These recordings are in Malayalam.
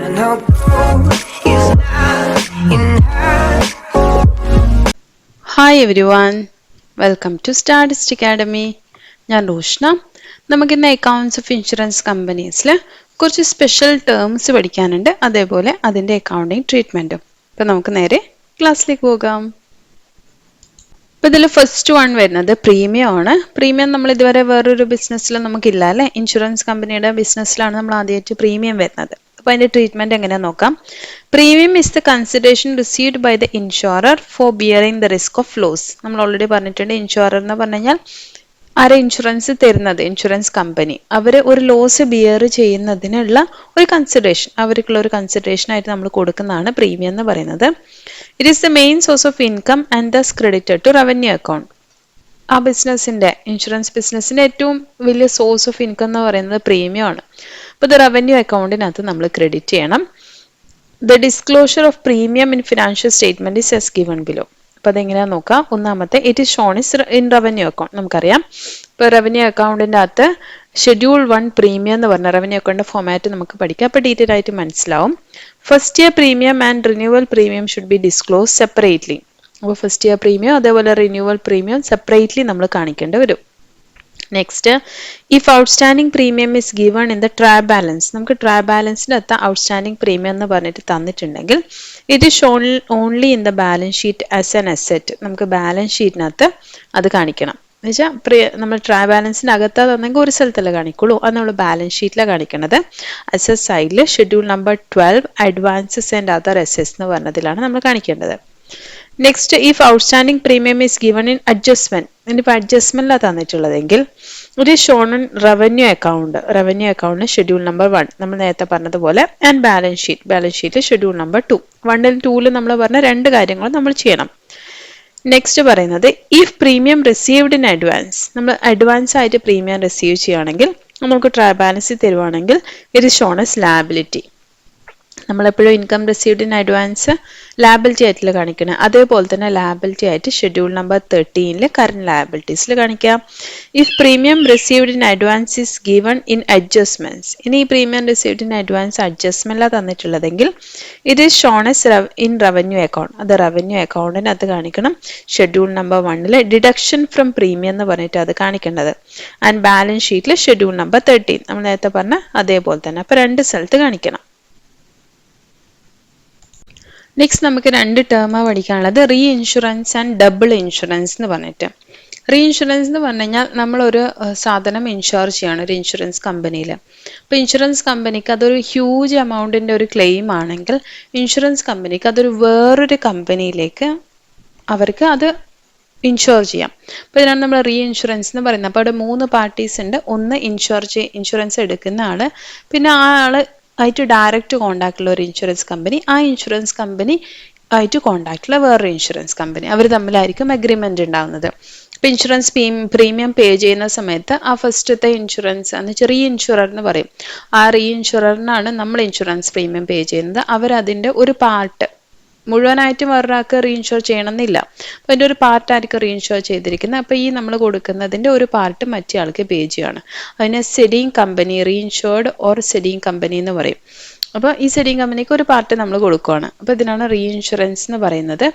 Hi everyone, welcome to Stardust Academy. ഞാൻ റോഷ്ന. നമുക്കിന്ന് അക്കൗണ്ട്സ് ഓഫ് ഇൻഷുറൻസ് കമ്പനീസിൽ കുറച്ച് സ്പെഷ്യൽ ടേംസ് പഠിക്കാനുണ്ട്, അതേപോലെ അതിൻ്റെ അക്കൗണ്ടിങ് ട്രീറ്റ്മെൻറ്റും. അപ്പോൾ നമുക്ക് നേരെ ക്ലാസ്സിലേക്ക് പോകാം. അപ്പോൾ ഇതിൽ ഫസ്റ്റ് വൺ വരുന്നത് പ്രീമിയം ആണ്. പ്രീമിയം നമ്മൾ ഇതുവരെ വേറൊരു ബിസിനസ്സിൽ നമുക്കില്ല അല്ലേ. ഇൻഷുറൻസ് കമ്പനിയുടെ ബിസിനസ്സിലാണ് നമ്മൾ ആദ്യമായിട്ട് പ്രീമിയം വരുന്നത്. അപ്പോൾ അതിൻ്റെ ട്രീറ്റ്മെൻറ്റ് എങ്ങനെയാണെന്ന് നോക്കാം. Premium is the consideration received by the insurer for bearing the risk of loss. നമ്മൾ ഓൾറെഡി പറഞ്ഞിട്ടുണ്ട്, ഇൻഷുറർ എന്ന് പറഞ്ഞു കഴിഞ്ഞാൽ ആരെ ഇൻഷുറൻസ് തരുന്നത്, ഇൻഷുറൻസ് കമ്പനി. അവർ ഒരു ലോസ് ബിയർ ചെയ്യുന്നതിനുള്ള ഒരു കൺസിഡറേഷൻ, അവർക്കുള്ള ഒരു കൺസിഡറേഷൻ ആയിട്ട് നമ്മൾ കൊടുക്കുന്നതാണ് പ്രീമിയം എന്ന് പറയുന്നത്. It is the main source of income and thus credited to revenue account. ആ ബിസിനസ്സിൻ്റെ, ഇൻഷുറൻസ് ബിസിനസ്സിൻ്റെ ഏറ്റവും വലിയ സോഴ്സ് ഓഫ് ഇൻകം എന്ന് പറയുന്നത് പ്രീമിയം ആണ്. അപ്പോൾ ഇത് റവന്യൂ അക്കൗണ്ടിനകത്ത് നമ്മൾ ക്രെഡിറ്റ് ചെയ്യണം. The disclosure of premium in financial statement is as given below. അപ്പോൾ അതെങ്ങനെയാണെന്ന് നോക്കാം. ഒന്നാമത്തെ, it is shown is in revenue account. നമുക്കറിയാം, ഇപ്പോൾ റവന്യൂ അക്കൗണ്ടിൻ്റെ അകത്ത് ഷെഡ്യൂൾ 1 പ്രീമിയം എന്ന് പറഞ്ഞ റവന്യൂ അക്കൗണ്ടിൻ്റെ ഫോമാറ്റ് നമുക്ക് പഠിക്കാം. അപ്പോൾ ഡീറ്റെയിൽ ആയിട്ട് മനസ്സിലാവും. First year premium and renewal premium should be disclose separately. അപ്പോൾ ഫസ്റ്റ് ഇയർ പ്രീമിയം അതേപോലെ റിന്യൂവൽ പ്രീമിയം സെപ്പറേറ്റ്ലി നമ്മൾ കാണിക്കേണ്ടി വരും. Next, if outstanding premium is given in the trial balance. നമുക്ക് ട്രയൽ ബാലൻസിൻ്റെ അകത്ത് ഔട്ട്സ്റ്റാൻഡിംഗ് പ്രീമിയം എന്ന് പറഞ്ഞിട്ട് തന്നിട്ടുണ്ടെങ്കിൽ it is shown only in the balance sheet as an asset. നമുക്ക് ബാലൻസ് ഷീറ്റിനകത്ത് അത് കാണിക്കണം. എന്ന് വെച്ചാൽ നമ്മൾ ട്രയൽ ബാലൻസിൻ്റെ അകത്ത് തന്നെങ്കിൽ ഒരു സ്ഥലത്തല്ലേ കാണിക്കുള്ളൂ, അത് നമ്മൾ ബാലൻസ് ഷീറ്റിലാണ് കാണിക്കുന്നത്. അസെറ്റ് സൈഡിൽ schedule number 12 advances and other assets എന്ന് പറഞ്ഞതിലാണ് നമ്മൾ കാണിക്കേണ്ടത്. Next, if outstanding premium is given in adjustment. ഇനിയിപ്പോൾ അഡ്ജസ്റ്റ്മെന്റിലാണ് തന്നിട്ടുള്ളതെങ്കിൽ ഒരു shown in revenue account. Revenue അക്കൗണ്ടിന് ഷെഡ്യൂൾ നമ്പർ 1 നമ്മൾ നേരത്തെ പറഞ്ഞതുപോലെ, ആൻഡ് ബാലൻസ് ഷീറ്റ്. ബാലൻസ് ഷീറ്റിൽ ഷെഡ്യൂൾ നമ്പർ 2. 1 2 നമ്മൾ പറഞ്ഞ രണ്ട് കാര്യങ്ങളും നമ്മൾ ചെയ്യണം. നെക്സ്റ്റ് പറയുന്നത്, if premium received in advance. നമ്മൾ അഡ്വാൻസ് ആയിട്ട് പ്രീമിയം റിസീവ് ചെയ്യുകയാണെങ്കിൽ, നമുക്ക് ട്രയൽ ബാലൻസിൽ തരുവാണെങ്കിൽ ഇത് ഷോൺ എസ് ലാബിലിറ്റി. നമ്മളെപ്പോഴും income received in advance liability ആയിട്ടിൽ കാണിക്കണം. അതേപോലെ തന്നെ ലാബിലിറ്റി ആയിട്ട് ഷെഡ്യൂൾ നമ്പർ 13 കറന്റ് ലാബിലിറ്റീസിൽ കാണിക്കാം. If premium received in advance is given in adjustments. ഇനി ഈ പ്രീമിയം റിസീവ്ഡ് ഇൻ അഡ്വാൻസ് അഡ്ജസ്റ്റ്മെന്റിലാണ് തന്നിട്ടുള്ളതെങ്കിൽ it is shown as in revenue account. അത് റവന്യൂ അക്കൗണ്ടിനകത്ത് കാണിക്കണം. Schedule number 1 deduction from premium എന്ന് പറഞ്ഞിട്ട് അത് കാണിക്കേണ്ടത്. ആൻഡ് ബാലൻസ് ഷീറ്റിൽ ഷെഡ്യൂൾ നമ്പർ 13 നമ്മൾ നേരത്തെ പറഞ്ഞ അതേപോലെ തന്നെ. അപ്പോൾ രണ്ട് സ്ഥലത്ത് കാണിക്കണം. നെക്സ്റ്റ് നമുക്ക് രണ്ട് ടേമാണ് പഠിക്കാനുള്ളത്, re insurance and double insurance എന്ന് പറഞ്ഞിട്ട്. റീ ഇൻഷുറൻസ് എന്ന് പറഞ്ഞു കഴിഞ്ഞാൽ നമ്മളൊരു സാധനം ഇൻഷുർ ചെയ്യാണ് ഒരു ഇൻഷുറൻസ് കമ്പനിയിൽ. അപ്പോൾ ഇൻഷുറൻസ് കമ്പനിക്ക് അതൊരു ഹ്യൂജ് എമൗണ്ടിൻ്റെ ഒരു ക്ലെയിം ആണെങ്കിൽ ഇൻഷുറൻസ് കമ്പനിക്ക് അതൊരു വേറൊരു കമ്പനിയിലേക്ക് അവർക്ക് അത് ഇൻഷുർ ചെയ്യാം. അപ്പോൾ ഇതിനാണ് നമ്മൾ റീ ഇൻഷുറൻസ് എന്ന് പറയുന്നത്. അപ്പോൾ അവിടെ 3 പാർട്ടീസ് ഉണ്ട്. ഒന്ന് ഇൻഷുറൻസ് എടുക്കുന്ന ആള്, പിന്നെ ആ ആള് ആയിട്ട് ഡയറക്റ്റ് കോണ്ടാക്റ്റുള്ള ഒരു ഇൻഷുറൻസ് കമ്പനി, ആ ഇൻഷുറൻസ് കമ്പനി ആയിട്ട് കോണ്ടാക്റ്റുള്ള വേറൊരു ഇൻഷുറൻസ് കമ്പനി. അവർ തമ്മിലായിരിക്കും അഗ്രിമെന്റ് ഉണ്ടാകുന്നത്. ഇപ്പം ഇൻഷുറൻസ് പ്രീമിയം പേ ചെയ്യുന്ന സമയത്ത് ആ ഫസ്റ്റത്തെ ഇൻഷുറൻസ് എന്ന് വെച്ചാൽ റീ ഇൻഷുറർ എന്ന് പറയും. ആ റീ ഇൻഷുററിനാണ് നമ്മൾ ഇൻഷുറൻസ് പ്രീമിയം പേ ചെയ്യുന്നത്. അവരതിൻ്റെ ഒരു പാർട്ട് മുഴുവനായിട്ടും വേറൊരാൾക്ക് റീഇൻഷുർ ചെയ്യണമെന്നില്ല. അപ്പോൾ അതിൻ്റെ ഒരു പാർട്ടായിരിക്കും റീഇൻഷുർ ചെയ്തിരിക്കുന്നത്. അപ്പോൾ ഈ നമ്മൾ കൊടുക്കുന്നതിൻ്റെ ഒരു പാർട്ട് മറ്റേ ആൾക്ക് പേ ചെയ്യുകയാണ്. അതിനെ സെഡിങ് കമ്പനി, റീഇൻഷുർഡ് ഓർ സെഡിങ് കമ്പനി എന്ന് പറയും. അപ്പോൾ ഈ സെഡിങ് കമ്പനിക്ക് ഒരു പാർട്ട് നമ്മൾ കൊടുക്കുകയാണ്. അപ്പോൾ ഇതിനാണ് റീ ഇൻഷുറൻസ് എന്ന് പറയുന്നത്.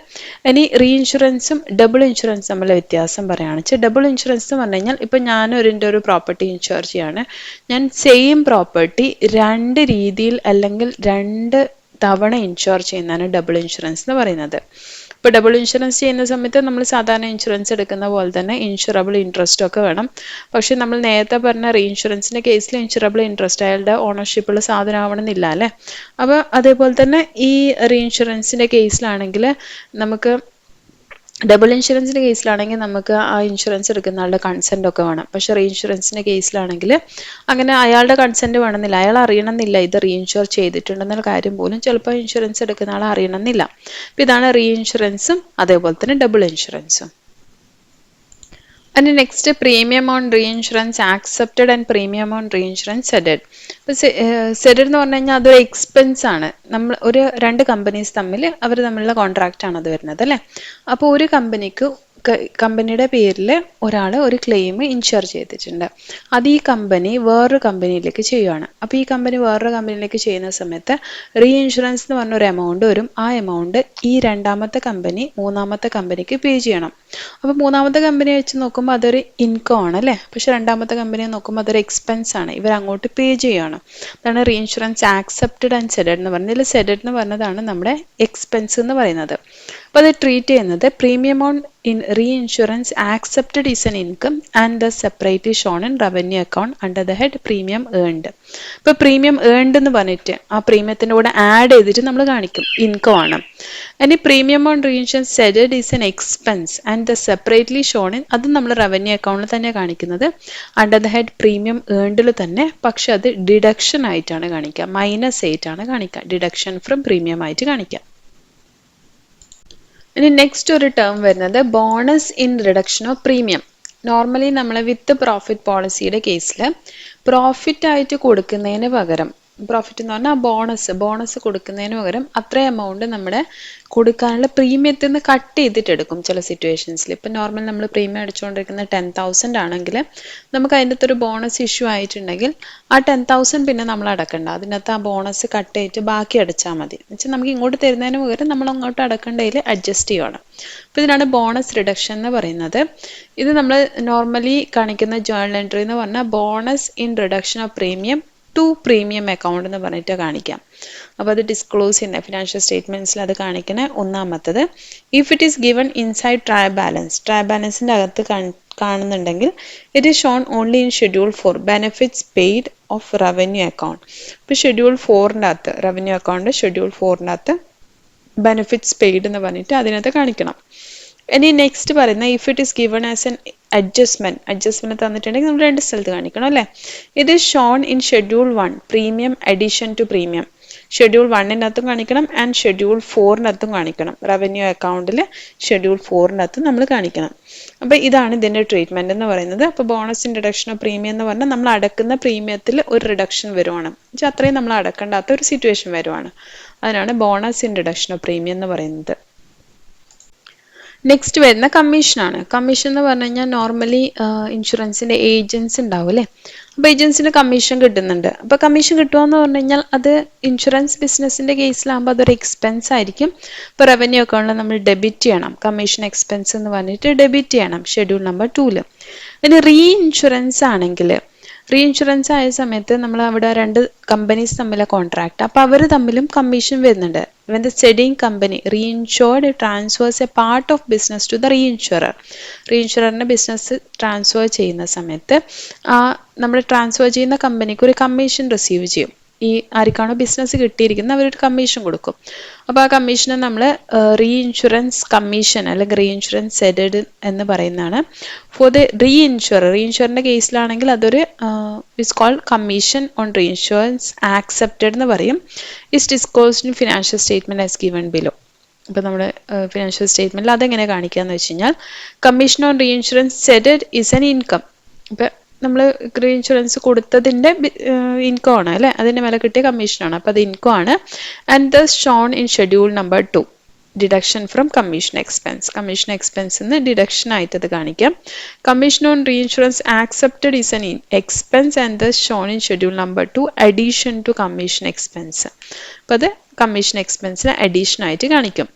ഇനി റീ ഇൻഷുറൻസും ഡബിൾ ഇൻഷുറൻസും തമ്മിലുള്ള വ്യത്യാസം പറയുകയാണ് വെച്ചാൽ, ഡബിൾ ഇൻഷുറൻസ് എന്ന് പറഞ്ഞു കഴിഞ്ഞാൽ ഇപ്പോൾ ഞാൻ ഒരു പ്രോപ്പർട്ടി ഇൻഷുർ ചെയ്യാണ്. ഞാൻ സെയിം പ്രോപ്പർട്ടി 2 രീതിയിൽ അല്ലെങ്കിൽ 2 തവണ ഇൻഷുർ ചെയ്യുന്നതാണ് ഡബിൾ ഇൻഷുറൻസ് എന്ന് പറയുന്നത്. ഇപ്പോൾ ഡബിൾ ഇൻഷുറൻസ് ചെയ്യുന്ന സമയത്ത് നമ്മൾ സാധാരണ ഇൻഷുറൻസ് എടുക്കുന്ന പോലെ തന്നെ ഇൻഷുറബിൾ ഇൻട്രസ്റ്റ് ഒക്കെ വേണം. പക്ഷെ നമ്മൾ നേരത്തെ പറഞ്ഞ റീ ഇൻഷുറൻസിൻ്റെ കേസിൽ ഇൻഷുറബിൾ ഇൻട്രസ്റ്റ് അയാളുടെ ഓണർഷിപ്പുള്ള സാധനം ആവണമെന്നില്ല അല്ലേ. അപ്പോൾ അതേപോലെ തന്നെ ഈ റീ ഇൻഷുറൻസിൻ്റെ കേസിലാണെങ്കിൽ നമുക്ക് ഡബിൾ ഇൻഷുറൻസിൻ്റെ കേസിലാണെങ്കിൽ നമുക്ക് ആ ഇൻഷുറൻസ് എടുക്കുന്ന ആളുടെ കൺസെൻ്റ് ഒക്കെ വേണം. പക്ഷേ റീ ഇൻഷുറൻസിൻ്റെ കേസിലാണെങ്കിൽ അങ്ങനെ അയാളുടെ കൺസെൻറ്റ് വേണമെന്നില്ല, അയാൾ അറിയണമെന്നില്ല ഇത് റീ ഇൻഷുർ ചെയ്തിട്ടുണ്ടെന്നുള്ള കാര്യം പോലും ചിലപ്പോൾ ഇൻഷുറൻസ് എടുക്കുന്ന ആൾ അറിയണമെന്നില്ല. അപ്പോൾ ഇതാണ് റീ ഇൻഷുറൻസും അതേപോലെ തന്നെ ഡബിൾ ഇൻഷുറൻസും. And next, premium on reinsurance accepted and premium on reinsurance ceded. Ceded എന്ന് പറഞ്ഞു കഴിഞ്ഞാൽ അതൊരു എക്സ്പെൻസ് ആണ്. നമ്മൾ ഒരു 2 കമ്പനീസ് തമ്മിൽ അവർ തമ്മിലുള്ള കോൺട്രാക്റ്റ് ആണ് അത് വരുന്നത് അല്ലേ. അപ്പോൾ ഒരു കമ്പനിക്ക് കമ്പനിയുടെ പേരിൽ ഒരാൾ ഒരു ക്ലെയിം ഇൻഷുർ ചെയ്തിട്ടുണ്ട്. അത് ഈ കമ്പനി വേറൊരു കമ്പനിയിലേക്ക് ചെയ്യുകയാണ്. അപ്പോൾ ഈ കമ്പനി വേറൊരു കമ്പനിയിലേക്ക് ചെയ്യുന്ന സമയത്ത് റീ ഇൻഷുറൻസ് എന്ന് പറഞ്ഞ ഒരു എമൗണ്ട് വരും. ആ എമൗണ്ട് ഈ രണ്ടാമത്തെ കമ്പനി മൂന്നാമത്തെ കമ്പനിക്ക് പേ ചെയ്യണം. അപ്പോൾ മൂന്നാമത്തെ കമ്പനി വെച്ച് നോക്കുമ്പോൾ അതൊരു ഇൻകം ആണ് അല്ലേ. പക്ഷെ രണ്ടാമത്തെ കമ്പനിയെ നോക്കുമ്പോൾ അതൊരു എക്സ്പെൻസ് ആണ്. ഇവർ അങ്ങോട്ട് പേ ചെയ്യാണ്. അതാണ് re insurance accepted and ceded എന്ന് പറഞ്ഞത്. ഇതിൽ സെഡഡ് എന്ന് പറഞ്ഞതാണ് നമ്മുടെ എക്സ്പെൻസ് എന്ന് പറയുന്നത്. അപ്പോൾ അത് ട്രീറ്റ് ചെയ്യുന്നത് premium on in reinsurance accepted is an income and thus separately shown in revenue account under the head premium earned. ഇപ്പോൾ പ്രീമിയം ഏൺഡ് എന്ന് പറഞ്ഞിട്ട് ആ പ്രീമിയത്തിൻ്റെ കൂടെ ആഡ് ചെയ്തിട്ട് നമ്മൾ കാണിക്കും ഇൻകം ആണ്. ഇനി premium on reinsurance ceded is an expense and the separately shown in, അത് നമ്മൾ റവന്യൂ അക്കൗണ്ടിൽ തന്നെ കാണിക്കുന്നത് അണ്ടർ ദ ഹെഡ് പ്രീമിയം ഏൺഡിൽ തന്നെ, പക്ഷെ അത് ഡിഡക്ഷൻ ആയിട്ടാണ് കാണിക്കുക, -8 കാണിക്കുക, ഡിഡക്ഷൻ ഫ്രം പ്രീമിയം ആയിട്ട് കാണിക്കുക. ഇനി നെക്സ്റ്റ് ഒരു ടേം വരുന്നത് bonus in reduction of premium. Normally നമ്മൾ വിത്ത് പ്രോഫിറ്റ് പോളിസിയുടെ കേസിൽ പ്രോഫിറ്റ് ആയിട്ട് കൊടുക്കുന്നതിന് പകരം, പ്രോഫിറ്റ് എന്ന് പറഞ്ഞാൽ ബോണസ് കൊടുക്കുന്നതിന് പകരം അത്ര എമൗണ്ട് നമ്മുടെ കൊടുക്കാനുള്ള പ്രീമിയത്തിൽ നിന്ന് കട്ട് ചെയ്തിട്ട് എടുക്കും ചില സിറ്റുവേഷൻസിൽ. ഇപ്പം നോർമൽ നമ്മൾ പ്രീമിയം അടിച്ചുകൊണ്ടിരിക്കുന്ന 10,000 ആണെങ്കിൽ നമുക്ക് അതിൻ്റെ അകത്തൊരു ബോണസ് ഇഷ്യൂ ആയിട്ടുണ്ടെങ്കിൽ ആ 10,000 പിന്നെ നമ്മൾ അടക്കണ്ട, അതിനകത്ത് ആ ബോണസ് കട്ട് ചെയ്തിട്ട് ബാക്കി അടച്ചാൽ മതി. എന്നുവെച്ചാൽ നമുക്ക് ഇങ്ങോട്ട് തരുന്നതിന് പകരം നമ്മൾ അങ്ങോട്ട് അടക്കേണ്ടതിൽ അഡ്ജസ്റ്റ് ചെയ്യുകയാണ്. അപ്പോൾ ഇതിനാണ് ബോണസ് റിഡക്ഷൻ എന്ന് പറയുന്നത്. ഇത് നമ്മൾ നോർമലി കാണിക്കുന്ന ജേർണൽ എൻട്രി എന്ന് പറഞ്ഞാൽ bonus in reduction of premium to premium account എന്ന് പറഞ്ഞിട്ട് കാണിക്കാം. അപ്പോൾ അത് ഡിസ്ക്ലോസ് ചെയ്യുന്ന ഫിനാൻഷ്യൽ സ്റ്റേറ്റ്മെൻറ്റ്സിൽ അത് കാണിക്കുന്ന ഒന്നാമത്തത്. If it is given inside trial ബാലൻസിൻ്റെ അകത്ത് കാണുന്നുണ്ടെങ്കിൽ it is shown only in schedule 4 benefits paid of revenue account. ഇപ്പോൾ ഷെഡ്യൂൾ 4ൻ്റെ അകത്ത് റവന്യൂ അക്കൗണ്ട് ഷെഡ്യൂൾ 4ൻ്റെ അകത്ത് ബെനിഫിറ്റ്സ് പെയ്ഡ് എന്ന് പറഞ്ഞിട്ട് അതിനകത്ത് കാണിക്കണം. ഇനി നെക്സ്റ്റ് പറയുന്ന if it is given as an adjustment തന്നിട്ടുണ്ടെങ്കിൽ നമ്മൾ രണ്ട് സ്ഥലത്ത് കാണിക്കണം അല്ലേ. ഇത് shown in schedule 1 premium addition to premium. Schedule 1-നകത്തും കാണിക്കണം ആൻഡ് ഷെഡ്യൂൾ 4-നകത്തും കാണിക്കണം. റവന്യൂ അക്കൗണ്ടിൽ ഷെഡ്യൂൾ 4-നകത്തും നമ്മൾ കാണിക്കണം. അപ്പോൾ ഇതാണ് ഇതിൻ്റെ ട്രീറ്റ്മെന്റ് എന്ന് പറയുന്നത്. അപ്പോൾ bonus in reduction of premium എന്ന് പറഞ്ഞാൽ നമ്മൾ അടക്കുന്ന പ്രീമിയത്തിൽ ഒരു റിഡക്ഷൻ വരുവാണ്, വെച്ചാൽ അത്രയും നമ്മൾ അടക്കേണ്ടാത്ത ഒരു സിറ്റുവേഷൻ വരുവാണ്. അതിനാണ് bonus in reduction of premium എന്ന് പറയുന്നത്. നെക്സ്റ്റ് വരുന്ന കമ്മീഷനാണ്. കമ്മീഷൻ എന്ന് പറഞ്ഞു കഴിഞ്ഞാൽ നോർമലി ഇൻഷുറൻസിൻ്റെ ഏജൻസ് ഉണ്ടാവും അല്ലേ. അപ്പോൾ ഏജൻസിന് കമ്മീഷൻ കിട്ടുന്നുണ്ട്. അപ്പോൾ കമ്മീഷൻ കിട്ടുമെന്ന് പറഞ്ഞു കഴിഞ്ഞാൽ അത് ഇൻഷുറൻസ് ബിസിനസ്സിൻ്റെ കേസിലാകുമ്പോൾ അതൊരു എക്സ്പെൻസ് ആയിരിക്കും. ഇപ്പോൾ റവന്യൂ അക്കൗണ്ടിൽ നമ്മൾ ഡെബിറ്റ് ചെയ്യണം, കമ്മീഷൻ എക്സ്പെൻസ് എന്ന് പറഞ്ഞിട്ട് ഡെബിറ്റ് ചെയ്യണം ഷെഡ്യൂൾ നമ്പർ 2. ഇനി റീ ഇൻഷുറൻസ് ആണെങ്കിൽ റീ ഇൻഷുറൻസ് ആയ സമയത്ത് നമ്മൾ അവിടെ രണ്ട് കമ്പനീസ് തമ്മിലെ കോൺട്രാക്ട്, അപ്പോൾ അവർ തമ്മിലും കമ്മീഷൻ വരുന്നുണ്ട്. When the ceding company reinsured transfers a part of business to the reinsurer. റീഇൻഷുററിൻ്റെ ബിസിനസ് ട്രാൻസ്ഫർ ചെയ്യുന്ന സമയത്ത് നമ്മൾ ട്രാൻസ്ഫർ ചെയ്യുന്ന കമ്പനിക്ക് ഒരു കമ്മീഷൻ റിസീവ് ചെയ്യും. ഈ ആർക്കാണോ ബിസിനസ് കിട്ടിയിരിക്കുന്നത് അവരൊരു കമ്മീഷൻ കൊടുക്കും. അപ്പോൾ ആ കമ്മീഷനെ നമ്മൾ റീഇൻഷുറൻസ് കമ്മീഷൻ അല്ലെങ്കിൽ റീഇൻഷുറൻസ് സെഡഡ് എന്ന് പറയുന്നതാണ്. ഫോർ ദ റീഇൻഷുറിൻ്റെ കേസിലാണെങ്കിൽ അതൊരു is called commission on reinsurance accepted എന്ന് പറയും. Is disclosed in financial statement as given below. ഇപ്പോൾ നമ്മുടെ ഫിനാൻഷ്യൽ സ്റ്റേറ്റ്മെന്റിൽ അതെങ്ങനെ കാണിക്കാന്ന് വെച്ച് കഴിഞ്ഞാൽ commission on reinsurance ceded is an income. ഇപ്പം നമ്മൾ റീഇൻഷുറൻസ് കൊടുത്തതിൻ്റെ ഇൻകം ആണ് അല്ലേ, അതിൻ്റെ മേലെ കിട്ടിയ കമ്മീഷനാണ്. അപ്പോൾ അത് ഇൻകം ആണ്. And thus shown in schedule number 2 deduction from commission expense. Commission എക്സ്പെൻസിൽ നിന്ന് ഡിഡക്ഷൻ ആയിട്ട് അത് കാണിക്കാം. Commission on reinsurance accepted is an expense and thus shown in schedule number 2 addition to commission expense. അപ്പോൾ അത് കമ്മീഷൻ എക്സ്പെൻസിന് അഡീഷൻ ആയിട്ട് കാണിക്കും.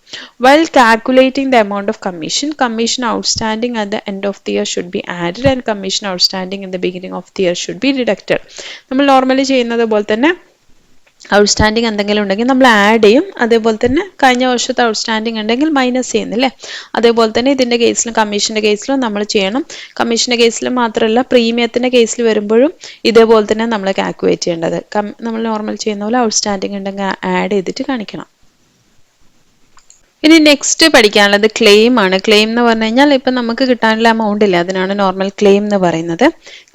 While calculating the amount of commission outstanding at the end of the year should be added and commission outstanding in the beginning of the year should be deducted. നമ്മൾ നോർമലി ചെയ്യുന്നത് പോലെ തന്നെ ഔട്ട്സ്റ്റാൻഡിങ് എന്തെങ്കിലും ഉണ്ടെങ്കിൽ നമ്മൾ ആഡ് ചെയ്യും. അതേപോലെ തന്നെ കഴിഞ്ഞ വർഷത്തെ ഔട്ട്സ്റ്റാൻഡിങ് ഉണ്ടെങ്കിൽ മൈനസ് ചെയ്യുന്നില്ലേ, അതേപോലെ തന്നെ ഇതിൻ്റെ കേസിലും കമ്മീഷൻ്റെ കേസിലും നമ്മൾ ചെയ്യണം. കമ്മീഷൻ്റെ കേസിൽ മാത്രമല്ല പ്രീമിയത്തിൻ്റെ കേസിൽ വരുമ്പോഴും ഇതേപോലെ തന്നെ നമ്മൾ കാൽക്കുലേറ്റ് ചെയ്യേണ്ടത്. നമ്മൾ നോർമൽ ചെയ്യുന്ന പോലെ ഔട്ട്സ്റ്റാൻഡിങ് ഉണ്ടെങ്കിൽ ആഡ് ചെയ്തിട്ട് കാണിക്കണം. ഇനി നെക്സ്റ്റ് പഠിക്കാനുള്ളത് ക്ലെയിം ആണ്. ക്ലെയിം എന്ന് പറഞ്ഞു കഴിഞ്ഞാൽ ഇപ്പം നമുക്ക് കിട്ടാനുള്ള എമൗണ്ട് ഇല്ല, അതിനാണ് നോർമൽ ക്ലെയിം എന്ന് പറയുന്നത്.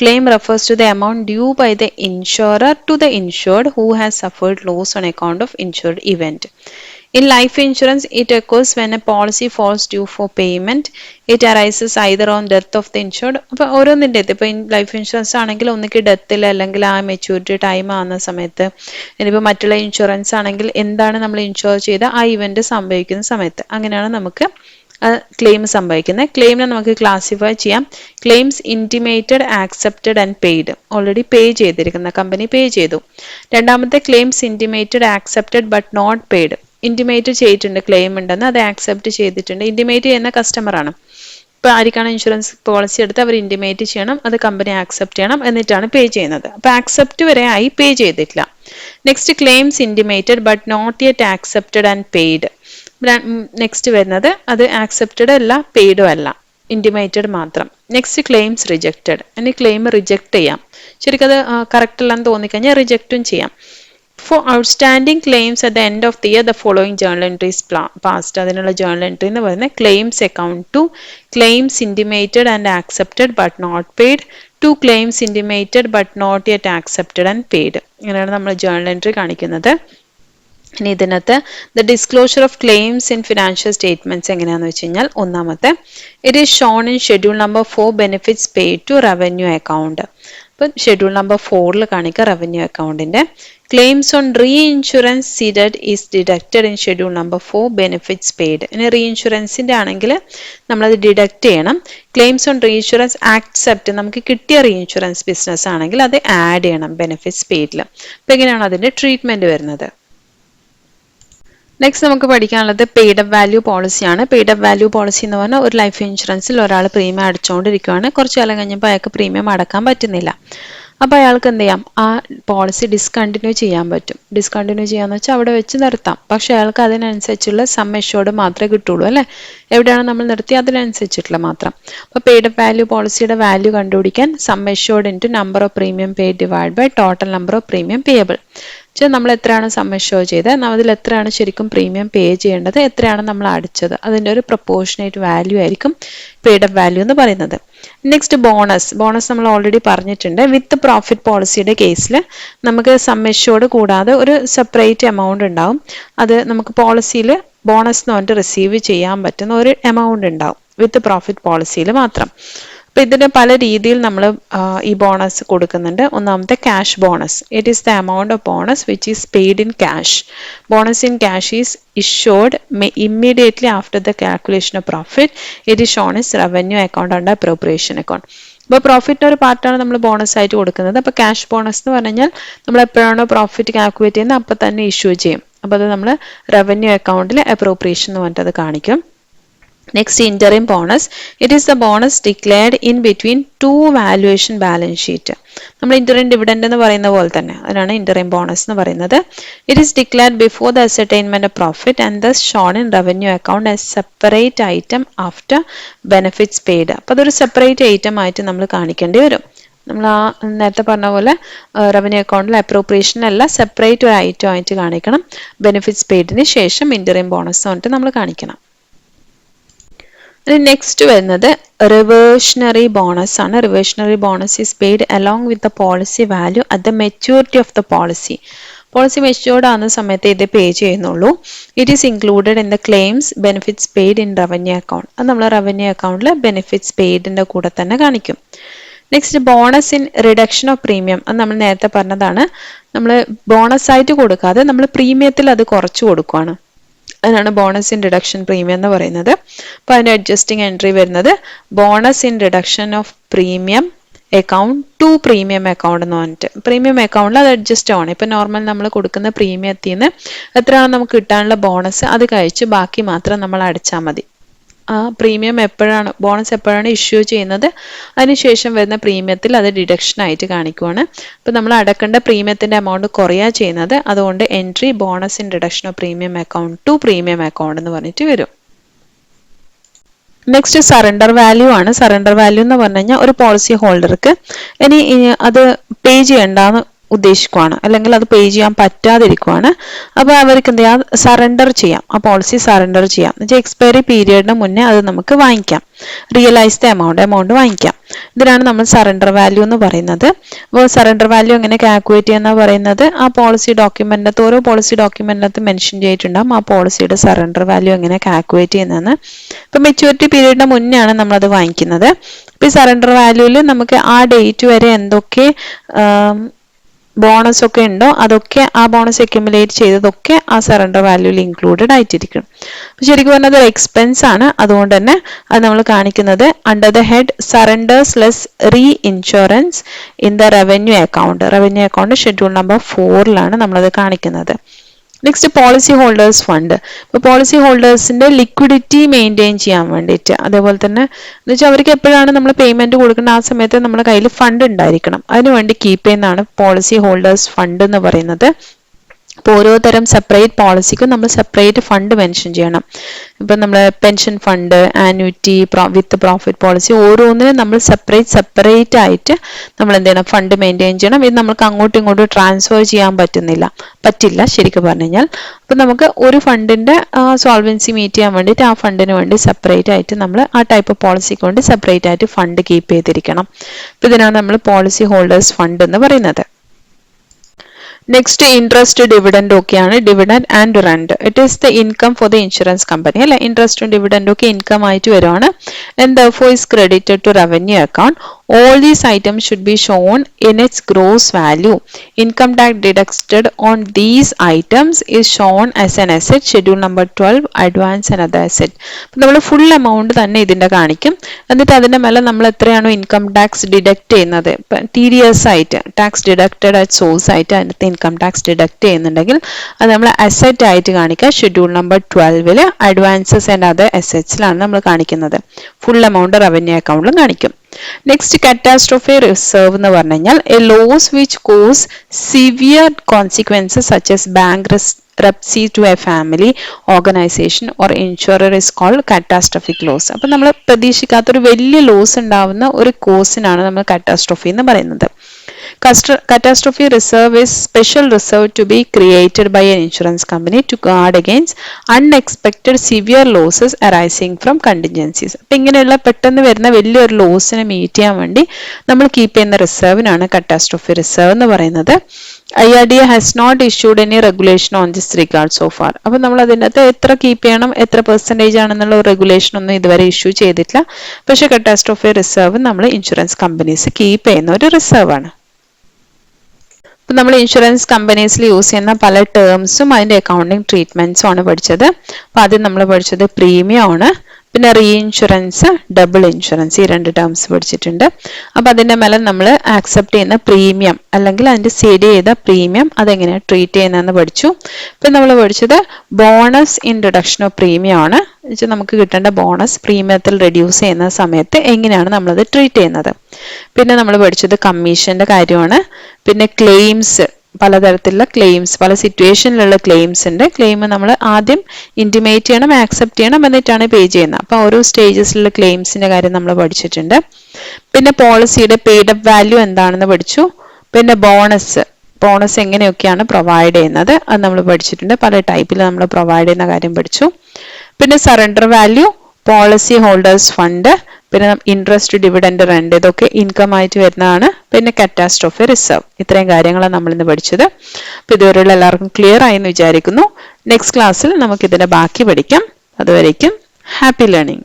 Claim refers to the amount due by the insurer to the insured who has suffered loss on account of insured event. In life insurance, it occurs when a policy falls due for payment. It arises either on death of the insured. അപ്പോൾ ഓരോന്നിൻ്റെ ഇപ്പോൾ ലൈഫ് ഇൻഷുറൻസ് ആണെങ്കിൽ ഒന്നിക്ക് ഡെത്തിൽ അല്ലെങ്കിൽ ആ മെച്യൂരിറ്റി ടൈം ആകുന്ന സമയത്ത്, ഇനിയിപ്പോൾ മറ്റുള്ള ഇൻഷുറൻസ് ആണെങ്കിൽ എന്താണ് നമ്മൾ ഇൻഷുർ ചെയ്ത ആ ഇവന്റ് സംഭവിക്കുന്ന സമയത്ത്, അങ്ങനെയാണ് നമുക്ക് ക്ലെയിം സംഭവിക്കുന്നത്. ക്ലെയിമിനെ നമുക്ക് ക്ലാസിഫൈ ചെയ്യാം. Claims intimated, accepted and paid. Already pay ചെയ്തിരിക്കുന്ന കമ്പനി പേ ചെയ്തു. രണ്ടാമത്തെ claims intimated, accepted but not paid. Intimate ചെയ്തിട്ടുണ്ട്, ക്ലെയിം ഉണ്ടെന്ന്, അത് ആക്സെപ്റ്റ് ചെയ്തിട്ടുണ്ട്. ഇൻറ്റിമേറ്റ് ചെയ്യുന്ന കസ്റ്റമറാണ്. ഇപ്പോൾ ആർക്കാണ് ഇൻഷുറൻസ് പോളിസി എടുത്ത് അവർ ഇൻറ്റിമേറ്റ് ചെയ്യണം, അത് കമ്പനി ആക്സെപ്റ്റ് ചെയ്യണം, എന്നിട്ടാണ് പേ ചെയ്യുന്നത്. അപ്പോൾ ആക്സെപ്റ്റ് വരെ ആയി, പേ ചെയ്തിട്ടില്ല. Next claims intimated but not yet accepted and paid. Next വരുന്നത് അത് ആക്സെപ്റ്റഡ് അല്ല, പെയ്ഡും അല്ല, ഇൻറ്റിമേറ്റഡ് മാത്രം. Next claims rejected. ഇനി ക്ലെയിം റിജക്റ്റ് ചെയ്യാം. ശരിക്കും അത് കറക്റ്റ് അല്ലെന്ന് തോന്നിക്കഴിഞ്ഞാൽ റിജക്റ്റും ചെയ്യാം. For outstanding claims at the end of the year, the following journal entry is passed. അതിനുള്ള journal entry എന്ന് പറയുന്നത് claims account to claims intimated and accepted but not paid to claims intimated but not yet accepted and paid. ഇങ്ങനെയാണ് നമ്മൾ journal entry കാണിക്കുന്നത്. ഇനി ഇതിനകത്ത് the disclosure of claims in financial statements എങ്ങനെയാണെന്ന് വെച്ച് കഴിഞ്ഞാൽ, ഒന്നാമത്തെ it is shown in schedule number 4 benefits paid to revenue account. ഇപ്പം ഷെഡ്യൂൾ നമ്പർ 4 കാണിക്കുക റവന്യൂ അക്കൗണ്ടിന്റെ. Claims on re insurance seeded is deducted in schedule number 4 benefits paid. ഇനി റീ ഇൻഷുറൻസിന്റെ ആണെങ്കിൽ നമ്മളത് ഡിഡക്റ്റ് ചെയ്യണം. Claims on re insurance accept, നമുക്ക് കിട്ടിയ റീ ഇൻഷുറൻസ് ബിസിനസ് ആണെങ്കിൽ അത് ആഡ് ചെയ്യണം ബെനിഫിറ്റ്സ് പെയ്ഡിൽ. അപ്പം എങ്ങനെയാണ് അതിന്റെ ട്രീറ്റ്മെന്റ് വരുന്നത്? നെക്സ്റ്റ് നമുക്ക് പഠിക്കാനുള്ളത് പെയ്ഡ് അപ്പ് വാല്യൂ പോളിസിയാണ്. പെയ്ഡ് അപ്പ് വാല്യൂ പോളിസി എന്ന് പറഞ്ഞാൽ ഒരു ലൈഫ് ഇൻഷുറൻസിൽ ഒരാൾ പ്രീമിയം അടച്ചുകൊണ്ടിരിക്കുകയാണ്. കുറച്ച് കാലം കഴിഞ്ഞപ്പോൾ അയാൾക്ക് പ്രീമിയം അടക്കാൻ പറ്റുന്നില്ല. അപ്പോൾ അയാൾക്ക് എന്ത് ചെയ്യാം, ആ പോളിസി ഡിസ്കണ്ടിന്യൂ ചെയ്യാൻ പറ്റും. ഡിസ്കണ്ടിന്യൂ ചെയ്യാന്ന് വെച്ചാൽ അവിടെ വെച്ച് നിർത്താം. പക്ഷെ അയാൾക്ക് അതിനനുസരിച്ചുള്ള സം എഷ്യൂർഡ് മാത്രമേ കിട്ടുള്ളൂ അല്ലേ. എവിടെയാണ് നമ്മൾ നിർത്തി അതിനനുസരിച്ചിട്ടുള്ള മാത്രം. അപ്പോൾ പെയ്ഡ് അപ്പ് വാല്യൂ പോളിസിയുടെ വാല്യൂ കണ്ടുപിടിക്കാൻ sum assured into number of premium paid divide by total number of premium payable. നമ്മൾ എത്രയാണ് സം എഷ്യൂർ ചെയ്തത്, അതിൽ എത്രയാണ് ശരിക്കും പ്രീമിയം പേ ചെയ്യേണ്ടത്, എത്രയാണ് നമ്മൾ അടിച്ചത്, അതിൻ്റെ ഒരു പ്രൊപ്പോർഷനേറ്റ് വാല്യൂ ആയിരിക്കും പെയ്ഡ് അപ്പ് വാല്യൂ എന്ന് പറയുന്നത്. നെക്സ്റ്റ് ബോണസ് നമ്മൾ ഓൾറെഡി പറഞ്ഞിട്ടുണ്ട്. വിത്ത് പ്രോഫിറ്റ് പോളിസിയുടെ കേസിൽ നമുക്ക് സം എഷ്യൂർഡ് കൂടാതെ ഒരു സെപ്പറേറ്റ് എമൗണ്ട് ഉണ്ടാവും. അത് നമുക്ക് പോളിസിയിൽ ബോണസ് എന്ന് പറഞ്ഞിട്ട് റിസീവ് ചെയ്യാൻ പറ്റുന്ന ഒരു എമൗണ്ട് ഉണ്ടാവും വിത്ത് പ്രോഫിറ്റ് പോളിസിയിൽ മാത്രം. അപ്പം ഇതിന് പല രീതിയിൽ നമ്മൾ ഈ ബോണസ് കൊടുക്കുന്നുണ്ട്. ഒന്നാമത്തെ cash bonus. It is the amount of bonus which is paid in cash. Bonus in cash is issued immediately after the calculation of profit. It is shown is revenue account under appropriation account. അപ്പോൾ പ്രോഫിറ്റിൻ്റെ ഒരു പാർട്ടാണ് നമ്മൾ ബോണസ് ആയിട്ട് കൊടുക്കുന്നത്. അപ്പോൾ ക്യാഷ് ബോണസ് എന്ന് പറഞ്ഞു കഴിഞ്ഞാൽ നമ്മൾ എപ്പോഴാണോ പ്രോഫിറ്റ് കാൽക്കുലേറ്റ് ചെയ്യുന്നത് അപ്പോൾ തന്നെ ഇഷ്യൂ ചെയ്യും. അപ്പോൾ അത് നമ്മൾ റവന്യൂ അക്കൗണ്ടിൽ അപ്രോപ്രിയേഷൻ എന്ന് പറഞ്ഞിട്ട് അത് കാണിക്കും. Next, interim bonus. It is the bonus declared in between two valuation balance sheet. നമ്മൾ interim dividend എന്ന് പറയുന്ന പോലെ തന്നെ അതിനാണ് interim bonus എന്ന് പറയുന്നത്. It is declared before the ascertainment of profit and thus shown in revenue account as separate item after benefits paid. അപ്പോൾ അതൊരു സെപ്പറേറ്റ് ഐറ്റം ആയിട്ട് നമ്മൾ കാണിക്കേണ്ടി വരും. നമ്മൾ ആ നേരത്തെ പറഞ്ഞ പോലെ റവന്യൂ അക്കൗണ്ടിൽ അപ്രോപ്രിയേഷൻ അല്ല, സെപ്പറേറ്റ് ഒരു ഐറ്റം ആയിട്ട് കാണിക്കണം. ബെനിഫിറ്റ്സ് പെയ്ഡിന് ശേഷം interim bonus എന്നിട്ട് നമ്മൾ കാണിക്കണം. നെക്സ്റ്റ് വരുന്നത് റിവേഴ്ഷണറി ബോണസ് ആണ്. Reversionary bonus is paid along with the policy value at the maturity of the policy. Policy matured ആകുന്ന സമയത്ത് ഇത് പേ ചെയ്യുന്നുള്ളൂ. It is included in the claims benefits paid in revenue account. അത് നമ്മൾ റവന്യൂ അക്കൗണ്ടിൽ ബെനിഫിറ്റ്സ് പെയ്ഡിൻ്റെ കൂടെ തന്നെ കാണിക്കും. Next bonus in reduction of premium. അത് നമ്മൾ നേരത്തെ പറഞ്ഞതാണ്. നമ്മൾ ബോണസ് ആയിട്ട് കൊടുക്കാതെ നമ്മൾ പ്രീമിയത്തിൽ അത് കുറച്ച് കൊടുക്കുകയാണ്. അതിനാണ് ബോണസ് ഇൻ റിഡക്ഷൻ പ്രീമിയം എന്ന് പറയുന്നത്. അപ്പോൾ അതിൻ്റെ അഡ്ജസ്റ്റിംഗ് എൻട്രി വരുന്നത് bonus in reduction of premium account to premium account എന്ന് പറഞ്ഞിട്ട്. പ്രീമിയം അക്കൗണ്ടിൽ അത് അഡ്ജസ്റ്റ് ആവണം. ഇപ്പം നോർമൽ നമ്മൾ കൊടുക്കുന്ന പ്രീമിയത്തിൽ നിന്ന് എത്രയാണ് നമുക്ക് കിട്ടാനുള്ള ബോണസ് അത് കഴിച്ച് ബാക്കി മാത്രം നമ്മൾ അടച്ചാൽ മതി. ആ പ്രീമിയം എപ്പോഴാണ് ബോണസ് എപ്പോഴാണ് ഇഷ്യൂ ചെയ്യുന്നത് അതിനുശേഷം വരുന്ന പ്രീമിയത്തിൽ അത് ഡിഡക്ഷൻ ആയിട്ട് കാണിക്കുവാണ്. അപ്പോൾ നമ്മൾ അടക്കേണ്ട പ്രീമിയത്തിൻ്റെ എമൗണ്ട് കുറയുക ചെയ്യുന്നത്. അതുകൊണ്ട് entry bonus in reduction of premium account to premium account എന്ന് പറഞ്ഞിട്ട് വരും. നെക്സ്റ്റ് സറണ്ടർ വാല്യൂ ആണ്. സറണ്ടർ വാല്യൂ എന്ന് പറഞ്ഞു കഴിഞ്ഞാൽ ഒരു പോളിസി ഹോൾഡർക്ക് ഇനി അത് പേ ചെയ്യേണ്ടെന്ന് ഉദ്ദേശിക്കുവാണ്, അല്ലെങ്കിൽ അത് പേ ചെയ്യാൻ പറ്റാതിരിക്കുവാണ്. അപ്പോൾ അവർക്ക് എന്ത് ചെയ്യാം, സറണ്ടർ ചെയ്യാം, ആ പോളിസി സറണ്ടർ ചെയ്യാം. എന്നുവെച്ചാൽ എക്സ്പയറി പീരിയഡിന് മുന്നേ അത് നമുക്ക് വാങ്ങിക്കാം, റിയലൈസ് ദ എമൗണ്ട് വാങ്ങിക്കാം. ഇതിനാണ് നമ്മൾ സറണ്ടർ വാല്യൂ എന്ന് പറയുന്നത്. അപ്പോൾ സറണ്ടർ വാല്യൂ എങ്ങനെ കാൽക്കുലേറ്റ് ചെയ്യുന്ന പറയുന്നത് ആ പോളിസി ഡോക്യുമെന്റിനകത്ത് ഓരോ പോളിസി ഡോക്യുമെന്റിനകത്ത് മെൻഷൻ ചെയ്തിട്ടുണ്ടാകും ആ പോളിസിയുടെ സറണ്ടർ വാല്യൂ എങ്ങനെ കാൽക്കുലേറ്റ് ചെയ്യുന്നതെന്ന്. ഇപ്പം മെച്യൂരിറ്റി പീരീഡിന് മുന്നേ ആണ് നമ്മളത് വാങ്ങിക്കുന്നത്. അപ്പോൾ ഈ സറണ്ടർ വാല്യൂവിൽ നമുക്ക് ആ ഡേറ്റ് വരെ എന്തൊക്കെ ബോണസ് ഒക്കെ ഉണ്ടോ അതൊക്കെ ആ ബോണസ് അക്യുമുലേറ്റ് ചെയ്തതൊക്കെ ആ സറണ്ടർ വാല്യൂവിൽ ഇൻക്ലൂഡഡ് ആയിട്ടിരിക്കും. അപ്പൊ ശരിക്കും പറഞ്ഞത് ഒരു എക്സ്പെൻസ് ആണ്. അതുകൊണ്ട് തന്നെ അത് നമ്മൾ കാണിക്കുന്നത് under the head surrenders less re insurance in the revenue account schedule number 4 നമ്മളത് കാണിക്കുന്നത്. Next policy holders fund. ഇപ്പോൾ പോളിസി ഹോൾഡേഴ്സിന്റെ ലിക്വിഡിറ്റി മെയിൻറ്റെയിൻ ചെയ്യാൻ വേണ്ടിയിട്ട്, അതേപോലെ തന്നെ എന്ന് വെച്ചാൽ അവർക്ക് എപ്പോഴാണ് നമ്മൾ പേയ്മെന്റ് കൊടുക്കുന്നത് ആ സമയത്ത് നമ്മുടെ കയ്യിൽ ഫണ്ട് ഉണ്ടായിരിക്കണം. അതിനുവേണ്ടി കീപ്പ് ചെയ്യുന്നതാണ് പോളിസി ഹോൾഡേഴ്സ് ഫണ്ട് എന്ന് പറയുന്നത്. അപ്പോൾ ഓരോ തരം സെപ്പറേറ്റ് പോളിസിക്കും നമ്മൾ സെപ്പറേറ്റ് ഫണ്ട് മെൻഷൻ ചെയ്യണം. ഇപ്പം നമ്മൾ പെൻഷൻ ഫണ്ട്, ആന്യൂറ്റി, വിത്ത് പ്രോഫിറ്റ് പോളിസി, ഓരോന്നിനും നമ്മൾ സെപ്പറേറ്റ് ആയിട്ട് നമ്മൾ എന്ത് ചെയ്യണം, ഫണ്ട് മെയിൻറ്റെയിൻ ചെയ്യണം. ഇത് നമുക്ക് അങ്ങോട്ടും ഇങ്ങോട്ടും ട്രാൻസ്ഫർ ചെയ്യാൻ പറ്റില്ല ശരിക്കും പറഞ്ഞു കഴിഞ്ഞാൽ. അപ്പം നമുക്ക് ഒരു ഫണ്ടിന്റെ സോൾവൻസി മീറ്റ് ചെയ്യാൻ വേണ്ടിയിട്ട് ആ ഫണ്ടിന് വേണ്ടി സെപ്പറേറ്റ് ആയിട്ട് നമ്മൾ ആ ടൈപ്പ് ഓഫ് പോളിസിക്ക് വേണ്ടി സെപ്പറേറ്റ് ആയിട്ട് ഫണ്ട് കീപ്പ് ചെയ്തിരിക്കണം. അപ്പം ഇതിനാണ് നമ്മൾ പോളിസി ഹോൾഡേഴ്സ് ഫണ്ട് എന്ന് പറയുന്നത്. നെക്സ്റ്റ് ഇൻട്രസ്റ്റ് ഡിവിഡൻഡ് ഒക്കെയാണ്. Dividend and rent it is the income for the insurance company അല്ലെ. ഇൻട്രസ്റ്റും ഡിവിഡൻഡും ഒക്കെ ഇൻകം ആയിട്ട് വരുവാണ്. And therefore is credited to revenue account. All these items should be shown in its gross value. Income tax deducted on these items is shown as an asset. Schedule number 12 advance and other asset. അപ്പോൾ നമ്മൾ ഫുൾ എമൗണ്ട് തന്നെ ഇതിന്റെ കാണിക്കും. എന്നിട്ട് അതിന്റെ മേലെ നമ്മൾ എത്രയാണോ ഇൻകം ടാക്സ് ഡിഡക്ട് ചെയ്യുന്നത്, TDS ആയിട്ട് ടാക്സ് ഡിഡക്റ്റഡ് അറ്റ് സോഴ്സ് ആയിട്ട് അതിനകത്ത് ഇൻകം ടാക്സ് ഡിഡക്ട് ചെയ്യുന്നുണ്ടെങ്കിൽ അത് നമ്മൾ അസറ്റ് ആയിട്ട് കാണിക്കുക. Schedule number 12 advances and other അസറ്റ്സിലാണ് നമ്മൾ കാണിക്കുന്നത്. ഫുൾ എമൗണ്ട് റവന്യൂ അക്കൗണ്ടിലും കാണിക്കും. നെക്സ്റ്റ് കാറ്റാസ്ട്രോഫി റിസർവ് എന്ന് പറഞ്ഞു കഴിഞ്ഞാൽ a loss which cause severe consequences such as bankruptcy to a family, organization or insurer is called catastrophic loss. അപ്പം നമ്മൾ പ്രതീക്ഷിക്കാത്തൊരു വലിയ ലോസ് ഉണ്ടാവുന്ന ഒരു കോസിനാണ് നമ്മൾ കാറ്റാസ്ട്രോഫി എന്ന് പറയുന്നത്. Catastrophe reserve is special reserve to be created by an insurance company to guard against unexpected severe losses arising from contingencies. അപ്പം ഇങ്ങനെയുള്ള പെട്ടെന്ന് വരുന്ന വലിയൊരു ലോസിനെ മീറ്റ് ചെയ്യാൻ വേണ്ടി നമ്മൾ കീപ്പ് ചെയ്യുന്ന റിസർവിനാണ് കാറ്റാസ്ട്രോഫി റിസർവ് എന്ന് പറയുന്നത്. IRDA has not issued any regulation on this regard so far. അപ്പോൾ നമ്മൾ അതിനകത്ത് എത്ര കീപ്പ് ചെയ്യണം, എത്ര പെർസെൻറ്റേജ് ആണെന്നുള്ള റെഗുലേഷൻ ഒന്നും ഇതുവരെ ഇഷ്യൂ ചെയ്തിട്ടില്ല. പക്ഷേ കാറ്റാസ്ട്രോഫി റിസർവ് നമ്മൾ ഇൻഷുറൻസ് കമ്പനീസ് കീപ്പ് ചെയ്യുന്ന ഒരു റിസർവ് ആണ്. ഇപ്പം നമ്മൾ ഇൻഷുറൻസ് കമ്പനീസിൽ യൂസ് ചെയ്യുന്ന പല ടേംസും അതിൻ്റെ അക്കൗണ്ടിങ് ട്രീറ്റ്മെൻറ്റ്സും ആണ് പഠിച്ചത്. അപ്പം ആദ്യം നമ്മൾ പഠിച്ചത് പ്രീമിയം ആണ്, പിന്നെ റീ ഇൻഷുറൻസ്, ഡബിൾ ഇൻഷുറൻസ്, ഈ 2 ടേംസ് പഠിച്ചിട്ടുണ്ട്. അപ്പം അതിൻ്റെ മേലെ നമ്മൾ ആക്സെപ്റ്റ് ചെയ്യുന്ന പ്രീമിയം അല്ലെങ്കിൽ അതിൻ്റെ CEDED ചെയ്ത പ്രീമിയം അതെങ്ങനെയാണ് ട്രീറ്റ് ചെയ്യുന്നതെന്ന് പഠിച്ചു. ഇപ്പം നമ്മൾ പഠിച്ചത് bonus in reduction of premium ആണ്. നമുക്ക് കിട്ടേണ്ട ബോണസ് പ്രീമിയത്തിൽ റെഡ്യൂസ് ചെയ്യുന്ന സമയത്ത് എങ്ങനെയാണ് നമ്മളത് ട്രീറ്റ് ചെയ്യുന്നത്. പിന്നെ നമ്മൾ പഠിച്ചത് കമ്മീഷൻ്റെ കാര്യമാണ്. പിന്നെ ക്ലെയിംസ്, പലതരത്തിലുള്ള ക്ലെയിംസ്, പല സിറ്റുവേഷനിലുള്ള ക്ലെയിംസിൻ്റെ ക്ലെയിം നമ്മൾ ആദ്യം ഇൻറ്റിമേറ്റ് ചെയ്യണം, ആക്സെപ്റ്റ് ചെയ്യണം, എന്നിട്ടാണ് പേ ചെയ്യുന്നത്. അപ്പോൾ ഓരോ സ്റ്റേജസിലുള്ള ക്ലെയിംസിൻ്റെ കാര്യം നമ്മൾ പഠിച്ചിട്ടുണ്ട്. പിന്നെ പോളിസിയുടെ പെയ്ഡ് അപ്പ് വാല്യൂ എന്താണെന്ന് പഠിച്ചു. പിന്നെ ബോണസ് എങ്ങനെയൊക്കെയാണ് പ്രൊവൈഡ് ചെയ്യുന്നത് അത് നമ്മൾ പഠിച്ചിട്ടുണ്ട്. പല ടൈപ്പിൽ നമ്മൾ പ്രൊവൈഡ് ചെയ്യുന്ന കാര്യം പഠിച്ചു. പിന്നെ surrender value, policy holders fund, പിന്നെ ഇൻട്രസ്റ്റ്, ഡിവിഡൻഡ്, റെന്റ്, ഇതൊക്കെ ഇൻകം ആയിട്ട് വരുന്നതാണ്. പിന്നെ കാറ്റാസ്ട്രോഫി റിസർവ്. ഇത്രയും കാര്യങ്ങളാണ് നമ്മൾ ഇന്ന് പഠിച്ചത്. അപ്പോൾ ഇതുവരെയുള്ള എല്ലാവർക്കും ക്ലിയർ ആയി എന്ന് വിചാരിക്കുന്നു. നെക്സ്റ്റ് ക്ലാസ്സിൽ നമുക്ക് ഇതിന്റെ ബാക്കി പഠിക്കാം. അതുവരേക്കും ഹാപ്പി ലേണിംഗ്.